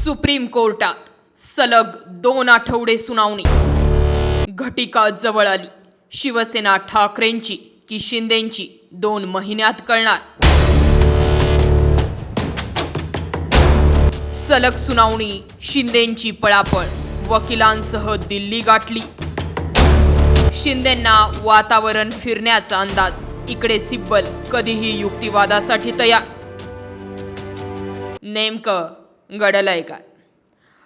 Supreme कोर्टात सलग 2 आठवडे सुनावणी. घटिका जवळ आली. शिवसेना ठाकरेंची की शिंदेंची 2 महिन्यात कळणार. सलग सुनावणी. शिंदेंची पळापळ. वकिलांसह दिल्ली गाठली. शिंदेंना वातावरण फिरण्याचा अंदाज. इकडे सिब्बल कधीही युक्तिवादासाठी तयार. नेमकं घडलंय काय?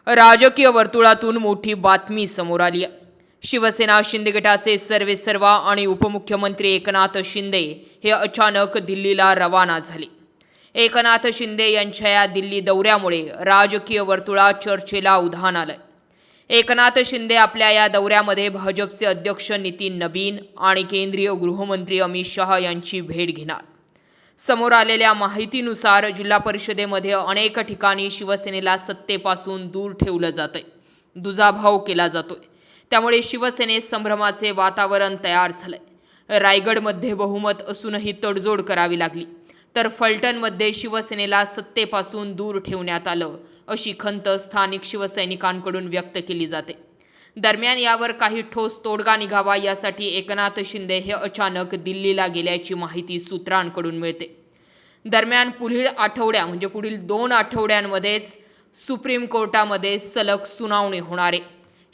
राजकीय वर्तुळातून मोठी बातमी समोर आली आहे. शिवसेना शिंदे गटाचे सर्वेसर्वा आणि उपमुख्यमंत्री एकनाथ शिंदे हे अचानक दिल्लीला रवाना झाले. एकनाथ शिंदे यांच्या या दिल्ली दौऱ्यामुळे राजकीय वर्तुळात चर्चेला उधाण आलंय. एकनाथ शिंदे आपल्या या दौऱ्यामध्ये भाजपचे अध्यक्ष नितीन नबीन आणि केंद्रीय गृहमंत्री अमित शहा यांची भेट घेणार. समोर आलेल्या माहितीनुसार जिल्हा परिषदेमध्ये अनेक ठिकाणी शिवसेनेला सत्तेपासून दूर ठेवलं जातंय. दुजाभाव केला जातोय. त्यामुळे शिवसेनेत संभ्रमाचे वातावरण तयार झालंय. रायगडमध्ये बहुमत असूनही तडजोड करावी लागली, तर फलटणमध्ये शिवसेनेला सत्तेपासून दूर ठेवण्यात आलं अशी खंत स्थानिक शिवसैनिकांकडून व्यक्त केली जाते. दरम्यान यावर काही ठोस तोडगा निघावा यासाठी एकनाथ शिंदे हे अचानक दिल्लीला गेल्याची माहिती सूत्रांकडून मिळते. दरम्यान पुढील 2 आठवड्यांमध्येच सुप्रीम कोर्टामध्ये सलग सुनावणी होणार आहे.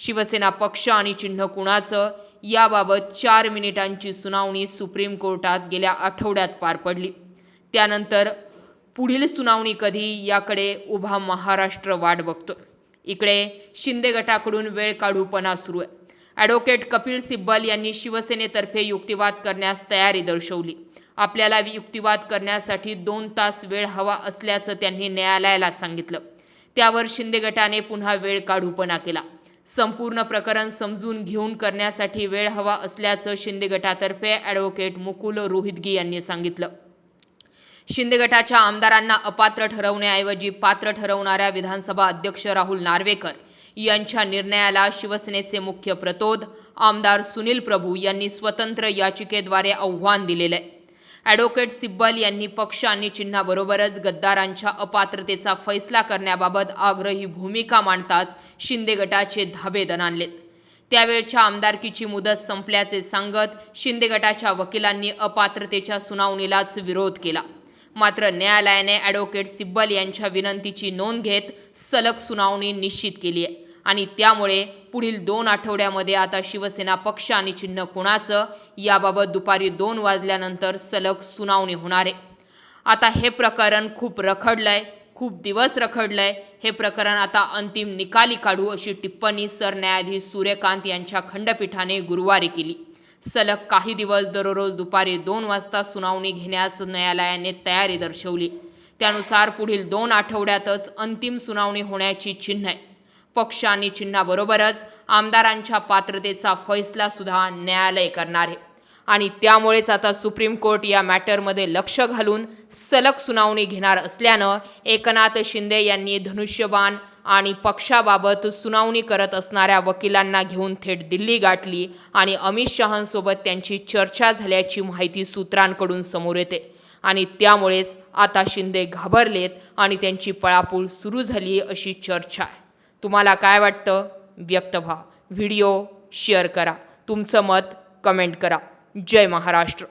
शिवसेना पक्ष आणि चिन्ह कुणाचं याबाबत 4 मिनिटांची सुनावणी सुप्रीम कोर्टात गेल्या आठवड्यात पार पडली. त्यानंतर पुढील सुनावणी कधी याकडे उभा महाराष्ट्र वाट बघतोय. इकडे शिंदे गटाकडून वेळ काढूपणा सुरू आहे. ॲडव्होकेट कपिल सिब्बल यांनी शिवसेनेतर्फे युक्तिवाद करण्यास तयारी दर्शवली. आपल्याला युक्तिवाद करण्यासाठी 2 तास वेळ हवा असल्याचं त्यांनी न्यायालयाला सांगितलं. त्यावर शिंदे गटाने पुन्हा वेळ काढूपणा केला. संपूर्ण प्रकरण समजून घेऊन करण्यासाठी वेळ हवा असल्याचं शिंदे गटातर्फे ॲडव्होकेट मुकुल रोहितगी यांनी सांगितलं. शिंदे गटाच्या आमदारांना अपात्र ठरवण्याऐवजी पात्र ठरवणाऱ्या विधानसभा अध्यक्ष राहुल नार्वेकर यांच्या निर्णयाला शिवसेनेचे मुख्य प्रतोद आमदार सुनील प्रभू यांनी स्वतंत्र याचिकेद्वारे आव्हान दिलेलं आहे. ॲडव्होकेट सिब्बल यांनी पक्ष आणि चिन्हाबरोबरच गद्दारांच्या अपात्रतेचा फैसला करण्याबाबत आग्रही भूमिका मांडताच शिंदे गटाचे धाबे दणाणलेत. त्यावेळच्या आमदारकीची मुदत संपल्याचे सांगत शिंदे गटाच्या वकिलांनी अपात्रतेच्या सुनावणीलाच विरोध केला. मात्र न्यायालयाने ॲडव्होकेट सिब्बल यांच्या विनंतीची नोंद घेत सलग सुनावणी निश्चित केली आहे आणि त्यामुळे पुढील 2 आठवड्यामध्ये आता शिवसेना पक्ष आणि चिन्ह कुणाचं याबाबत दुपारी 2 वाजल्यानंतर सलग सुनावणी होणार आहे. आता हे प्रकरण खूप दिवस रखडलंय. हे प्रकरण आता अंतिम निकाली काढू अशी टिप्पणी सरन्यायाधीश सूर्यकांत यांच्या खंडपीठाने गुरुवारी केली. सलग काही दिवस दररोज दुपारी 2 वाजता सुनावणी घेण्यास न्यायालयाने तयारी दर्शवली. त्यानुसार पुढील 2 आठवड्यातच अंतिम सुनावणी होण्याची चिन्ह आहे. पक्ष आणि चिन्हाबरोबरच आमदारांच्या पात्रतेचा फैसला सुद्धा न्यायालय करणार आहे आणि त्यामुळेच आता सुप्रीम कोर्ट या मॅटरमध्ये लक्ष घालून सलग सुनावणी घेणार असल्यानं एकनाथ शिंदे यांनी धनुष्यबाण आणि पक्षाबाबत सुनावणी करत असणाऱ्या वकिलांना घेऊन थेट दिल्ली गाठली आणि अमित शहांसोबत त्यांची चर्चा झाल्याची माहिती सूत्रांकडून समोर येते आणि त्यामुळेच आता शिंदे घाबरलेत आणि त्यांची पळापळ सुरू झाली अशी चर्चा आहे. तुम्हाला काय वाटतं? व्यक्त व्हा. व्हिडिओ शेअर करा. तुमचं मत कमेंट करा. जय महाराष्ट्र.